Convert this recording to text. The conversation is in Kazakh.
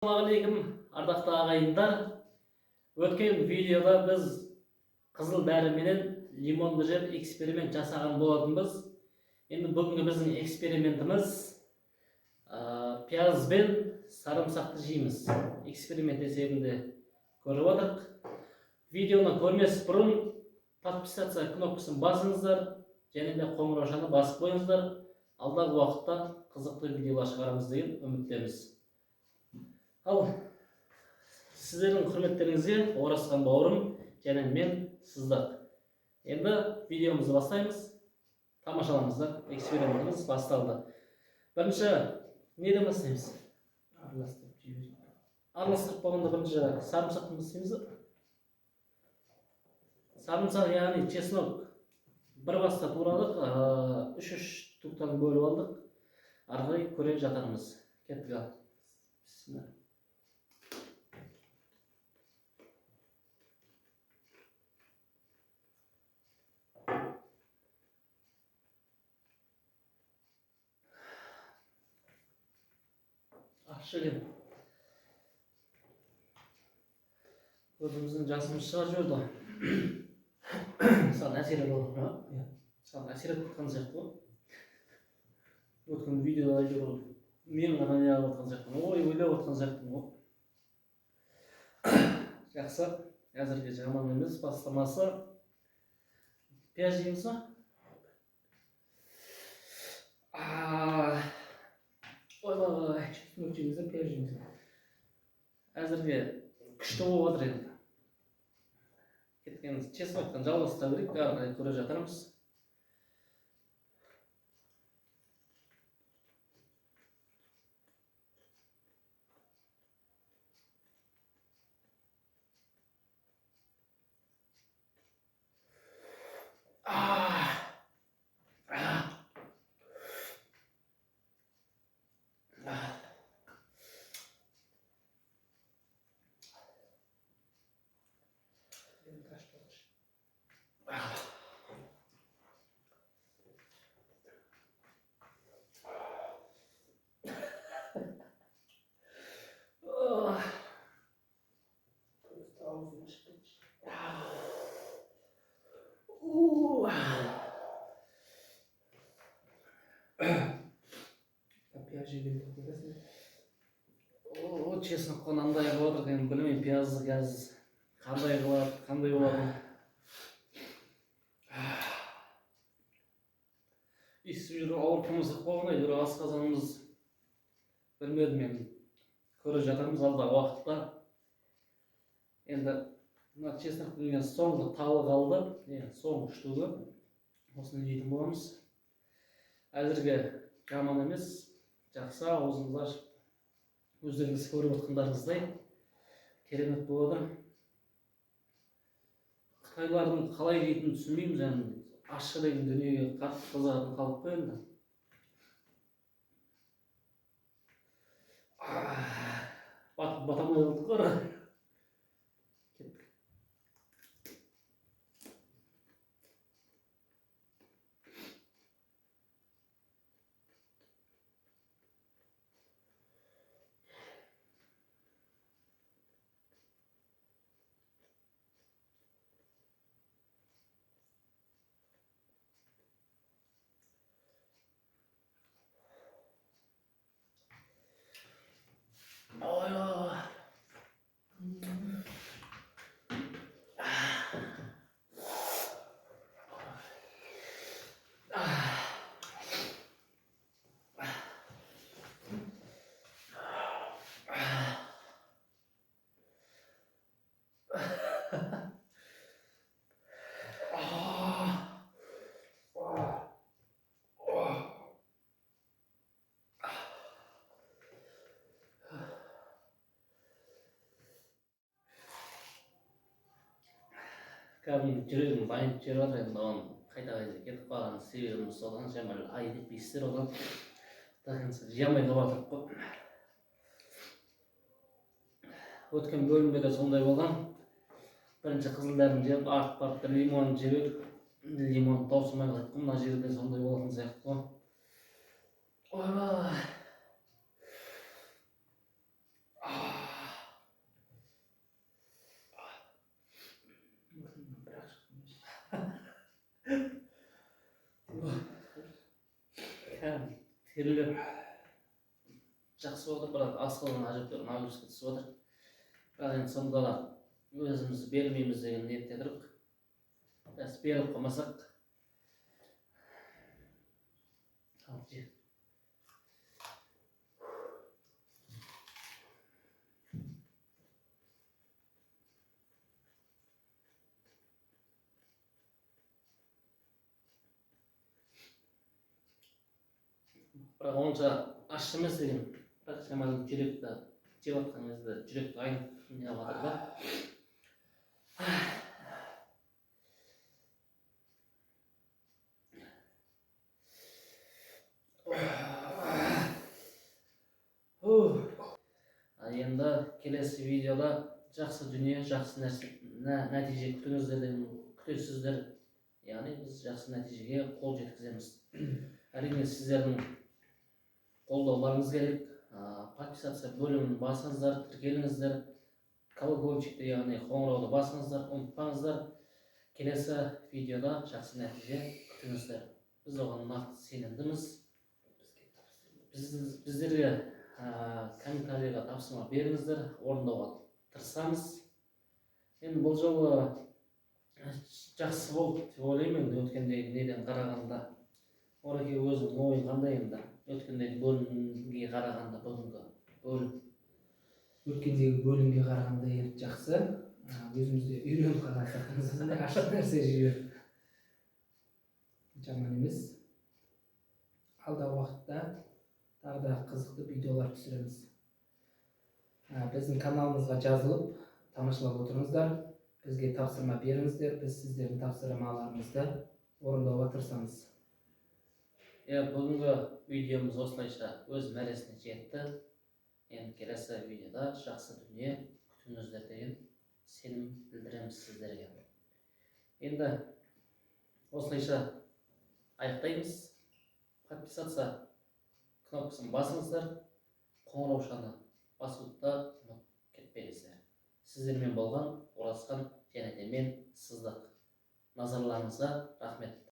Assalamualaikum ardaқты ағайындар. Өткен видеода біз қызыл дәрі менен лимонды жеп эксперимент жасаған болатынбыз. Енді бүгінгі біздің экспериментіміз пияз бен сарымсақты жейміз. Эксперимент есебінде көріп отырық. Видеоны көрмес бұрын подписаться кнопкасын басыңыздар, және де қоңыраушаны басып қойыңыздар. Алдағы уақытта қызықты видеолар шығарамыз деген үміттеміз. Ал сіздердің құрметтеріңізге Оразхан бауырым және мен Сыздық. Енді видеомызды бастаймыз. Тамашаламызда экспериментіміз басталды. Бірінші неден бастаймыз? Араластырып болғанда бірінші сарымсақтан бастаймыз. Сарымсақ, яғни чеснок бір баста турадық, 3-3 туктан бөліп алдық. Арғай көре жатармыз. Кеттік ал. Бисмилlah. Ашығын. Өзіміздің жасымыз шығар жөрді. Саған әсер етіп отыр. Саған әсер етіп отқан сияқты ғой. Өткен видеода айтып отыр. Мен ғана неғып отқан сияқтымын. Ой, ойлап отқан сияқтымын ғой. Жақсы. Әзірге жаман емес. Бастамасы. Пияз жейміз ба? Ой, чеснок жейміз ба, пияз жейміз ба? Әзірге күшті болып отыр енді. Кеткен чесноктан жалғастыра берейік, арқылы көре жатармыз. Честно, қонандай болып отыр, білмеймін, пиязды қазір қандай қылады, қандай болады. Иісіп жүру ауыртпамыздық болғанда, жүру асқазанымыз білмедім мен. Көріп жатармыз алдағы уақытта. Енді мына чеснок деген соңғы талы қалды, соңғы штугы. Осыны жейтін боламыз. Әзірге жаман емес, жақсы, аузыңызды ашып өздеріңіз көріп отқандарыңыздай керемет болады. Қытайлардың қалай жейтінін түсінбеймін, және ащы деген дүниеге қатты қызығатын халық қой енді. Батамай қалдық қой. Кеттік. Кәдімгі жүрегім байынып жүріп жатыр, енді оған қайта-қайта кетіп қалған себебіміз содан, жаман айдып естер одан. Жамай қалып жатырық қой. Өткен бөлімде де сондай болған. Бірінші қызыл дәріні жеп, артып барып лимон жеп едік. Лимон таусылмай қалды. Мына жерде сондай болатын сияқты ғой. Ойбай. Terілер жақсы болдыр, бірақ асқылың әжептәуір нагрузка түсіп отыр. Бірақ енді сонда да өзіміз бермейміз деген ниетте тұрық. Біз беріп қоймасақ. Бірақ онша аш емес деген. Бірақ шамалы жүректі жеп жатқан кезде жүректі айнып не жатыр да. Енді келесі видеода жақсы дүние, жақсы нәтиже күтесіздер. Яғни біз жақсы нәтижеге қол жеткіземіз. Әрине сіздердің қолдауларыңыз керек. Подписация бөлімін басыңыздар, тіркеліңіздер. Колокольчикті, яғни қоңырауды басыңыздар, ұмытпаңыздар. Келесі видеода жақсы нәтиже күтіңіздер. Біз оған нақты сенімдіміз. Біздерге комментарийға тапсырма беріңіздер, орындауға тырысамыз. Енді бұл жолы жақсы болды деп ойлаймын, өткендегі неден қарағанда. Ораке өзінің ойын қандай енді? Өткендегі бөлімге қарағанда бүгінгі бөлім. Өткендегі бөлімге қарағанда енді жақсы. Өзімізде үйреніп қалған сияқтымыз, ашық нәрсе жіберіп. Жаман емес. Алдағы уақытта тағы да қызықты видеолар түсіреміз. Біздің каналымызға жазылып, тамашалап отырыңыздар. Бізге тапсырма беріңіздер, біз сіздердің тапсырмаларыңызды орындауға тырысамыз. Бүгінгі видеомыз осылайша өз мәресіне жетті. Енді келесі видеода жақсы дүние күтіңіздер деген сенім білдіреміз сіздерге. Енді осылайша аяқтаймыз. Подписаться кнопкасын басыңыздар, қоңыраушаны басуды да кетпеңіздер. Сіздермен болған Оразхан және де мен Сыздық. Назарларыңызға рахмет.